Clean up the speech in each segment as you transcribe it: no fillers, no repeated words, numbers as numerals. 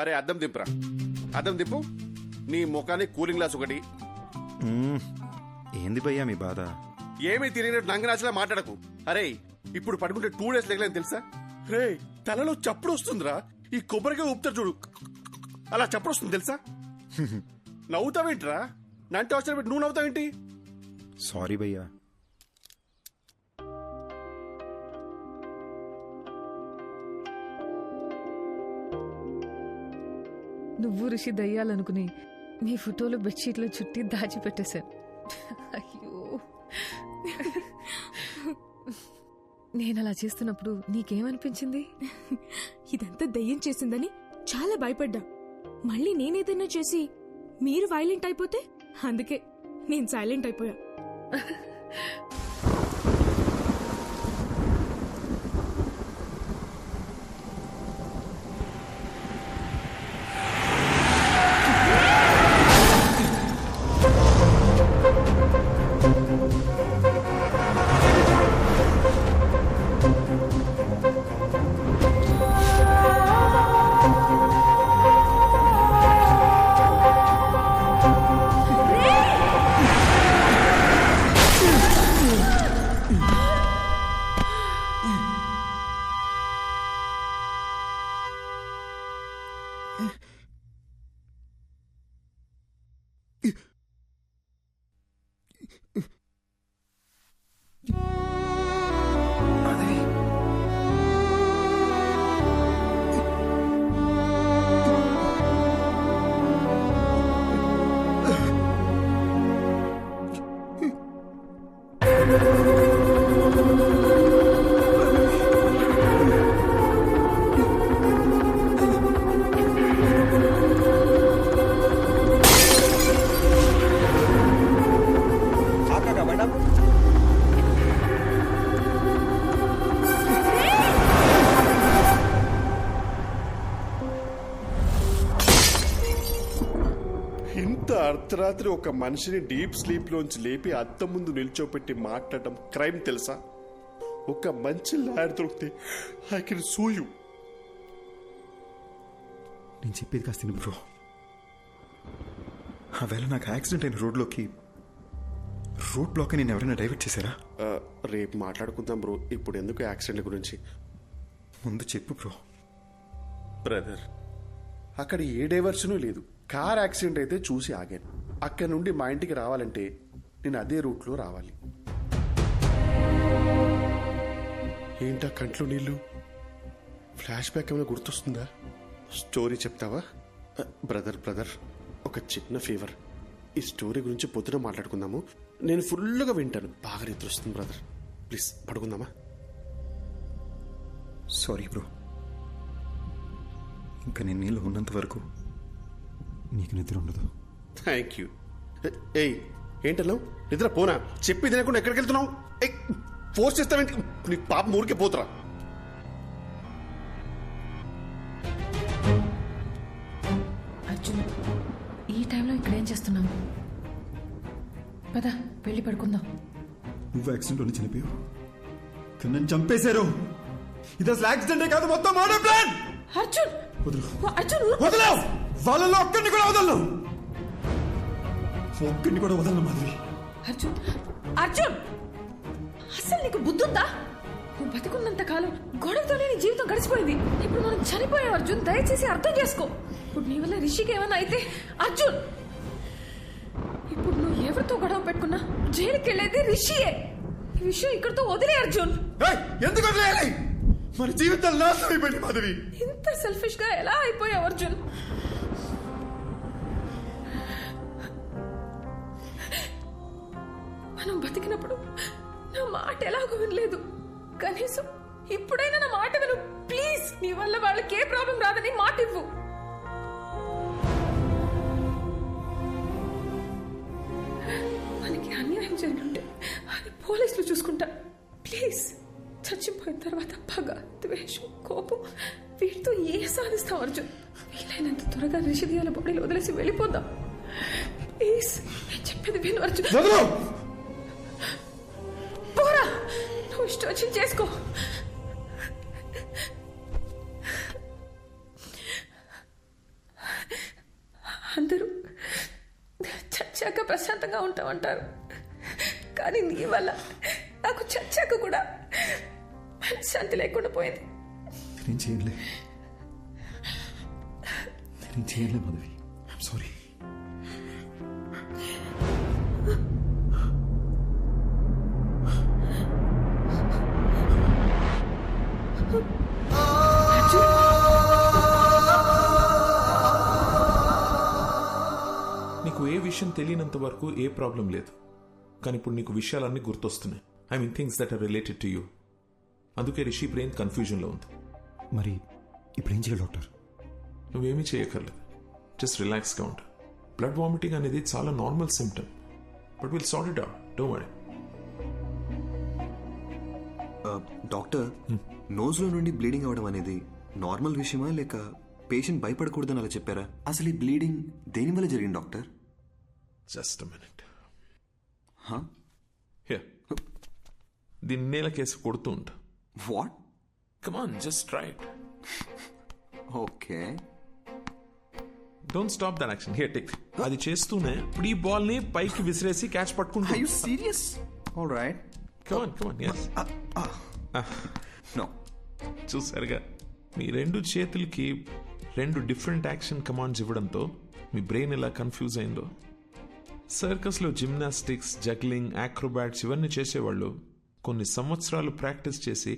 అరే అద్దం దింపురా, అద్దం దింపు. నీ ముఖానికి కూలింగ్ గ్లాస్ ఒకటి. ఏంది భయ్యా మీ బాధ? ఏమీ తెలియనట్టు నంగనాచలా మాట్లాడకు. అరే ఇప్పుడు పడుకుంటే 2 days లేకలేని తెలుసా? రే తలలో చప్పుడు వస్తుందిరా. ఈ కొబ్బరిగా ఊపుతారు చూడు, అలా చప్పుడు వస్తుంది తెలుసా? నవ్వుతావేంట్రా? నంటే అవసరం పెట్టి నువ్వు నవ్వుతావేంటి? సారీ భయ్యా. నువ్వు ఋషి దయ్యాలనుకుని నీ ఫోటోలు బెడ్షీట్లో చుట్టి దాచిపెట్టేశాను. అయ్యో, నేను అలా చేస్తున్నప్పుడు నీకేమనిపించింది? ఇదంతా దయ్యం చేసిందని చాలా భయపడ్డా. మళ్ళీ నేనేదన్నా చేసి మీరు వైలెంట్ అయిపోతే అందుకే నేను సైలెంట్ అయిపోయా. ఇంత అర్ధరాత్రి ఒక మనిషిని డీప్ స్లీప్ లోంచి లేపి అద్దం ముందు నిల్చోపెట్టి మాట్లాడటం క్రైమ్ తెలుసా? ఒక మంచి లాయర్ దొరికితే ఐ కెన్ సూ యూ. నేను చెప్పేది కాస్త బ్రో. ఆవేళ నాకు యాక్సిడెంట్ అయిన రోడ్లోకి రోడ్ బ్లాక్ నేను ఎవరైనా డైవర్ట్ చేశారా? రేపు మాట్లాడుకుందాం బ్రో, ఇప్పుడు ఎందుకు యాక్సిడెంట్ గురించి? ముందు చెప్పు బ్రో. బ్రదర్, అక్కడ ఏ డైవర్షను లేదు. కార్ యాక్సిడెంట్ అయితే చూసి ఆగాను. అక్కడ నుండి మా ఇంటికి రావాలంటే నేను అదే రూట్లో రావాలి. ఏంటా కంట్లో నీళ్ళు? ఫ్లాష్ బ్యాక్ ఏమైనా గుర్తొస్తుందా? స్టోరీ చెప్తావా? బ్రదర్ ఒక చిన్న ఫేవర్. ఈ స్టోరీ గురించి పొద్దున మాట్లాడుకుందాము. నేను ఫుల్గా వింటాను. బాగా నిద్ర వస్తుంది బ్రదర్. ప్లీజ్ పడుకుందామా? సారీ బ్రో, ఇంకా నేను నీళ్ళు ఉన్నంత వరకు నీకు నిద్ర ఉండదు. Thank you. ఏయ్ ఏంటన్నావు? నిద్ర పోనా? చెప్పి తినకుండా ఎక్కడికి వెళ్తున్నావు? ఫోర్స్ చేస్తావేంటి? నీ పాప ఊరికే పోతురా. అర్జున్, ఈ టైంలో ఇక్కడ ఏం చేస్తున్నావు? పద వెళ్ళి పడుకుందాం. నువ్వు యాక్సిడెంట్లోనే చనిపోయావు, కానీ నన్ను చంపేశారు. ఇది అసలు యాక్సిడెంటే కాదు, మొత్తం మర్డర్ ప్లాన్. అర్జున్ అర్జున్ వదలవు. వాళ్ళలో ఒక్కడిని కూడా వదలను. ఒక్కడిని కూడా వదలను మాధవి. అర్జున్ అర్జున్, అసలు నీకు బుద్ధుందా? నువ్వు బతికున్నంత కాలం గొడవతోనే నీ జీవితం గడిచిపోయింది. ఇప్పుడు మనం చనిపోయాం అర్జున్, దయచేసి అర్థం చేసుకో. ఇప్పుడు నీ వల్ల రిషికి ఏమైనా అయితే అర్జున్, ఇప్పుడు నువ్వు ఎవరితో గొడవ పెట్టుకున్నా జైలుకి వెళ్ళేది రిషియే. ఈ విషయం ఇక్కడితో వదిలే అర్జున్. ఎందుకు వదిలేయాలి? మన జీవితాలు నాశనం అయిపోయింది మాధవి. ఇంత సెల్ఫిష్ గా ఎలా అయిపోయావు అర్జున్? మనం బతికినప్పుడు నా మాట ఎలాగో వినలేదు. కనీసం ఇప్పుడైనా నా మాట విను ప్లీజ్. నీ వల్ల వాళ్ళకి ఏ ప్రాబ్లం రాదని మాట ఇవ్వు. మనకి అన్యాయం జరుగుంటే అది పోలీసులు చూసుకుంటా. ప్లీజ్, చచ్చిపోయిన తర్వాత పగ, ద్వేషం, కోపం వీటితో ఏ సాధిస్తాం అర్జున్? వీలైనంత త్వరగా రిషిదియాల బాడీలో వదిలేసి వెళ్ళిపోదాం ప్లీజ్. నేను చెప్పేది విను అర్జున్. పోరా, నువ్వు ఇష్టం వచ్చి చేసుకో. అందరూ చచ్చాక ప్రశాంతంగా ఉంటామంటారు, కానీ నీ వల్ల నాకు చచ్చాక కూడా శాంతి లేకుండా పోయింది. నేను చేయలే మాధవి, ఐఎమ్ సారీ. నీకు ఏ విషయం తెలియనంత వరకు ఏ ప్రాబ్లం లేదు, కానీ ఇప్పుడు నీకు విషయాలన్నీ గుర్తొస్తున్నాయి. I mean things that are related to you. అందుకే రిషి బ్రెయిన్ కన్ఫ్యూజన్లో ఉంది. మరి ఇప్పుడు ఏం చేయాలి డాక్టర్? నువ్వేమీ చేయక్కర్లేదు, జస్ట్ రిలాక్స్గా ఉంటా. బ్లడ్ వామిటింగ్ అనేది చాలా normal symptom, but will sort it out, don't worry. Doctor, నోజ్లో నుండి బ్లీడింగ్ అవడం అనేది నార్మల్ విషయమా లేక పేషెంట్ భయపడకూడదని అలా చెప్పారా? అసలు ఈ బ్లీడింగ్ దేనివల్ల జరిగింది డాక్టర్? Just a minute. హా? దీన్ని నేల కేసు కొడుతూ ఉంటా. What? Come on, just try it. Okay, don't stop that action. Here take. అది చేస్తూనే ఇప్పుడు ఈ బాల్ ని పైకి విసిరేసి క్యాచ్ పట్టుకుంటా. Are you serious? Alright, come on. yes. No. చూసారుగా, మీ రెండు చేతులకి రెండు డిఫరెంట్ యాక్షన్ కమాండ్స్ ఇవ్వడంతో మీ బ్రెయిన్ ఎలా కన్ఫ్యూజ్ అయిందో. సర్కస్లో జిమ్నాస్టిక్స్, జగ్లింగ్, యాక్రోబాట్స్ ఇవన్నీ చేసేవాళ్ళు కొన్ని సంవత్సరాలు ప్రాక్టీస్ చేసి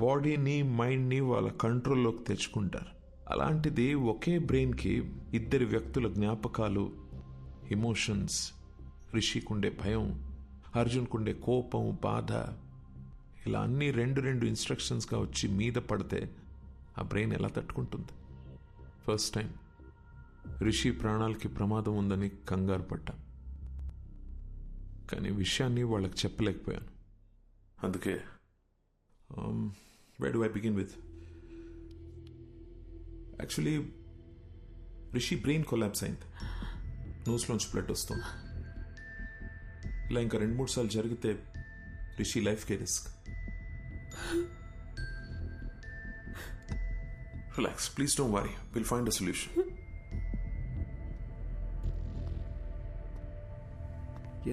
బాడీని, మైండ్ని వాళ్ళ కంట్రోల్లోకి తెచ్చుకుంటారు. అలాంటిది ఒకే బ్రెయిన్కి ఇద్దరి వ్యక్తుల జ్ఞాపకాలు, ఎమోషన్స్, రిషికుండే భయం, అర్జున్కుండే కోపం, బాధ, ఇలా అన్నీ రెండు ఇన్స్ట్రక్షన్స్గా వచ్చి మీద పడితే ఆ బ్రెయిన్ ఎలా తట్టుకుంటుంది? ఫస్ట్ టైం రిషి ప్రాణాలకి ప్రమాదం ఉందని కంగారు పడ్డా, కానీ విషయాన్ని వాళ్ళకి చెప్పలేకపోయాను. అందుకే where do I begin with? Actually Rishi brain collapse అయింది, నోస్లోంచి బ్లడ్ వస్తుంది. ఇలా ఇంకా 2-3 సార్లు జరిగితే రిషి లైఫ్కే risk. Relax, please don't worry, will find a solution.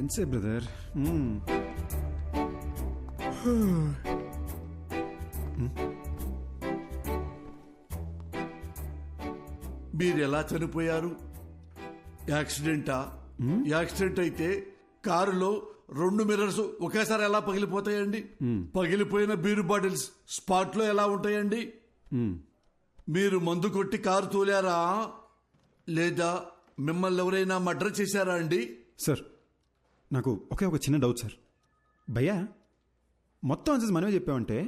ఎంతసేపు బ్రదర్? మీరు ఎలా చనిపోయారు? యాక్సిడెంటా? యాక్సిడెంట్ అయితే కారులో 2 మిర్రర్స్ ఒకేసారి ఎలా పగిలిపోతాయండి? పగిలిపోయిన బీరు బాటిల్స్ స్పాట్ లో ఎలా ఉంటాయండి? మీరు మందు కొట్టి కారు తోలారా లేదా మిమ్మల్ని ఎవరైనా మర్డర్ చేశారా అండి? సార్, నాకు ఒక చిన్న డౌట్ సార్. భయ్యా, మొత్తం ఆన్సర్స్ మనమే చెప్పామంటే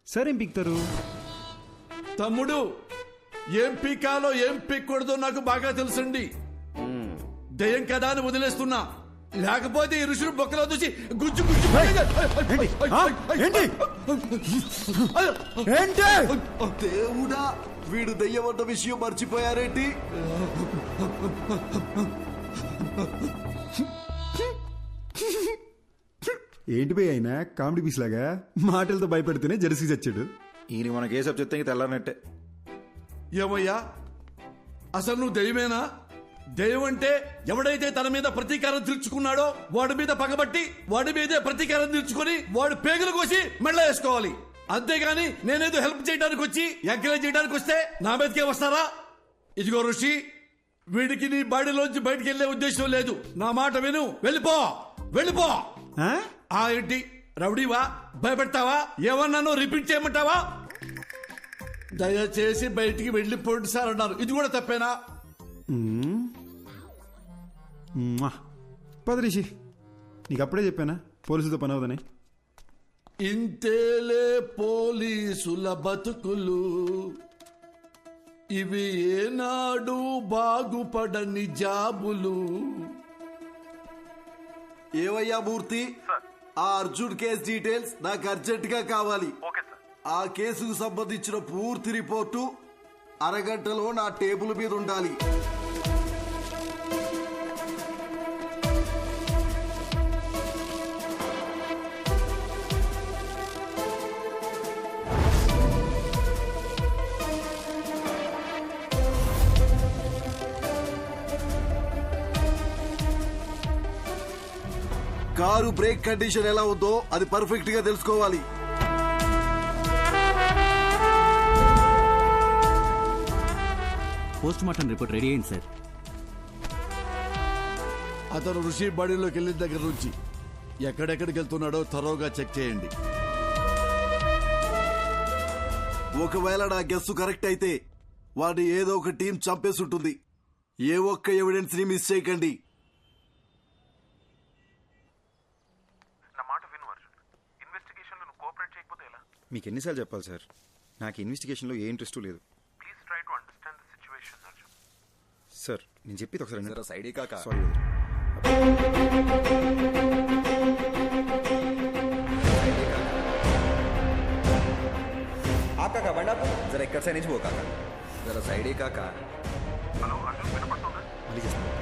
సార్ ఏం పీక్తారు? తమ్ముడు, ఏం పీకాలో ఏం పీక్కూడదో నాకు బాగా తెలుసండి. దయ్యం కదా అని వదిలేస్తున్నా, లేకపోతే ఈ ఋషులు బొక్కలో చూసి గుజ్జు గుజ్జు. దేవుడా, వీడు దయ్యమన్న విషయం మర్చిపోయారేంటి? ఏంటి భయ్య అయినా కామెడీ పీస్ లాగా మాటలతో భయపెడుతూనే జెర్సీ చచ్చాడు. ఈయన మన కేసు చెప్తే ఇంక తెల్లారనట్టే. ఏమయ్యా, అసలు నువ్వు దయ్యమేనా? దయ్యం అంటే ఎవడైతే తన మీద ప్రతీకారం తీర్చుకున్నాడో వాడి మీద పగబట్టి వాడి మీదే ప్రతీకారం తీర్చుకొని వాడు పేగులు కోసి మెళ్ళ వేసుకోవాలి. అంతేగాని నేనేదో హెల్ప్ చేయడానికి వచ్చి ఎంకరేజ్ చేయడానికి వస్తే నా మీదకే వస్తారా? ఇదిగో ఋషి, వీడికి నీ బాడీలోంచి బయటికి వెళ్లే ఉద్దేశం లేదు. నా మాట విను, వెళ్ళిపో. ఏంటి రౌడీవా? భయపెడతావా? ఏమన్నానో రిపీట్ చేయమంటావా? దయచేసి బయటికి వెళ్ళిపోండి సార్ అన్నారు. ఇది కూడా తప్పేనా? పద రిషి, నీకు అప్పుడే చెప్పానా పోలీసులతో పని అవదని? ఇంతేలే పోలీసుల బతుకులు, ఇవి ఏనాడు బాగుపడని జాబులు. ఏవయ్యా మూర్తి, ఆ అర్జున్ కేసు డీటెయిల్స్ నాకు అర్జెంట్ గా కావాలి. ఆ కేసుకు సంబంధించిన పూర్తి రిపోర్టు అరగంటలో నా టేబుల్ మీద ఉండాలి. కారు బ్రేక్ కండిషన్ ఎలా ఉందో అది పర్ఫెక్ట్ గా తెలుసుకోవాలి. పోస్ట్ మార్టం రిపోర్ట్ రెడీ అయింది సార్. అతను ఋషి బాడీలోకి వెళ్ళిన దగ్గర నుంచి ఎక్కడెక్కడికి వెళ్తున్నాడో త్వరగా చెక్ చేయండి. ఒకవేళ నా గెస్సు కరెక్ట్ అయితే వాడిని ఏదో ఒక టీం చంపేసి ఉంటుంది. ఏ ఒక్క ఎవిడెన్స్ ని మిస్ చేయకండి. మీకు ఎన్నిసార్లు చెప్పాలి సార్, నాకు ఇన్వెస్టిగేషన్లో ఏ ఇంట్రెస్ట్ లేదు. సార్ నేను చెప్పేది ఒకసారి సైడ్ కాకా. సారీ. आप काका बंडा जरा इक्कड़ से नीचे वो काका जरा साइड ही काका. हेलो अर्जुन వినపడుతుందా? మళ్ళీ చేస్తాను.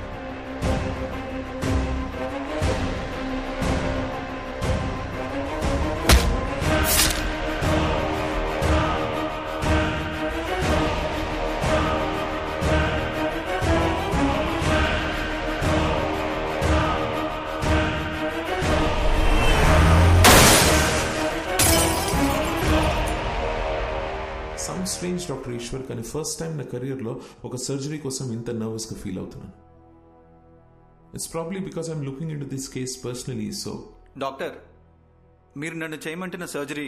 సమ్ స్ట్రేంజ్ డాక్టర్ ఈశ్వర్, కానీ ఫస్ట్ టైం నా కెరియర్లో ఒక సర్జరీ కోసం ఇంత నర్వస్గా ఫీల్ అవుతున్నాను. It's probably because I'm looking in to this case personally. So doctor, మీరు నన్ను చేయమంటున్న సర్జరీ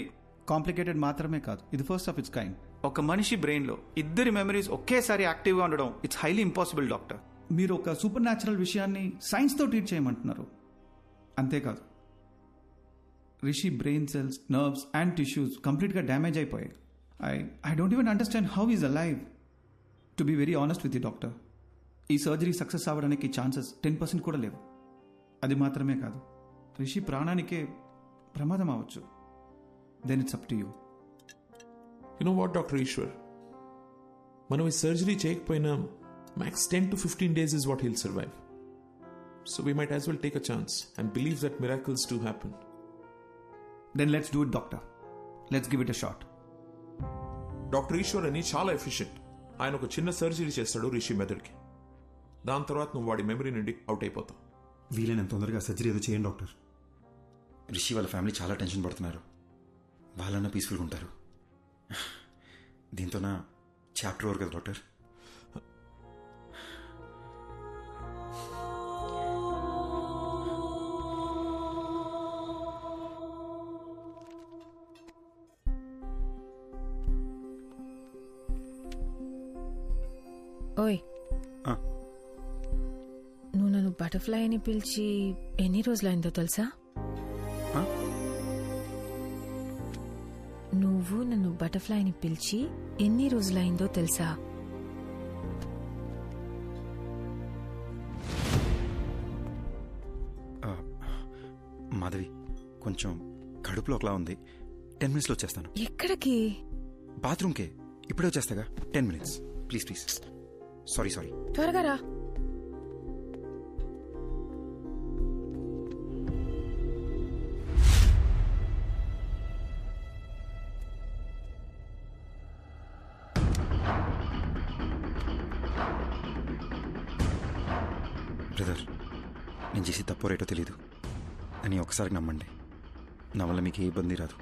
కాంప్లికేటెడ్ మాత్రమే కాదు, ఇది ఫస్ట్ ఆఫ్ ఇట్స్ కైండ్. ఒక మనిషి బ్రెయిన్లో ఇద్దరి మెమరీస్ ఒకేసారి యాక్టివ్గా ఉండడం ఇట్స్ హైలీ ఇంపాసిబుల్ డాక్టర్. మీరు ఒక సూపర్ న్యాచురల్ విషయాన్ని సైన్స్తో ట్రీట్ చేయమంటున్నారు. అంతేకాదు, Rishi brain cells, nerves and tissues కంప్లీట్గా డ్యామేజ్ అయిపోయాయి. I don't even understand how he's alive. To be very honest with you, doctor, ఈ సర్జరీ సక్సెస్ అవ్వడానికి ఛాన్సెస్ 10% కూడా లేవు. అది మాత్రమే కాదు, రిషి ప్రాణానికే ప్రమాదం అవ్వచ్చు. Then it's up to you. You know what doctor Eshwar, మనం ఈ సర్జరీ చేయకపోయినా max 10 to 15 days is what he'll survive. So we might as well take a chance and believe that miracles do happen. Then let's do it, doctor. Let's give it a shot. Doctor Eshwar అని చాలా efficient. ఆయన ఒక చిన్న surgery చేస్తాడు రిషి మెదడుకి. దాని తర్వాత నువ్వు వాడి మెమరీ నుండి అవుట్ అయిపోతావు. వీలైనంత తొందరగా సర్జరీ ఏదో చేయండి డాక్టర్. రిషి వాళ్ళ ఫ్యామిలీ చాలా టెన్షన్ పడుతున్నారు. వాళ్ళన్నా పీస్ఫుల్గా ఉంటారు. దీంతో నా చాప్టర్ ఓవర్ కదా డాక్టర్. ఓయ్, నువ్వు నన్ను బటర్ఫ్లై అని పిలిచి ఎన్ని రోజులైందో తెలుసా? నువ్వు నన్ను బటర్ఫ్లై అని పిలిచి ఎన్ని రోజులైందో తెలుసా? మాధవి, కొంచెం కడుపులో ఒకలా ఉంది. 10 minutes వచ్చేస్తాను. ఎక్కడికి? బాత్రూమ్కే. ఇప్పుడే వచ్చేస్తాగా. 10 minutes ప్లీజ్. సారీ. త్వరగా రా. బ్రదర్, నేను చేసి తప్పో రేటో తెలీదు అని ఒకసారి నమ్మండి. నా వల్ల మీకు ఏ ఇబ్బంది రాదు.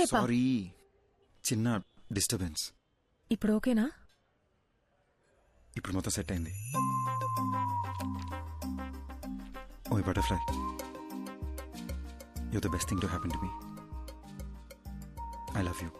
ఎంతసేపా సారీ, చిన్న డిస్టర్బెన్స్. ఇప్పుడు ఓకేనా? ఇప్పుడు మొత్తం సెట్ అయింది. ఓ butterfly, you're the best thing to happen to me. I love you.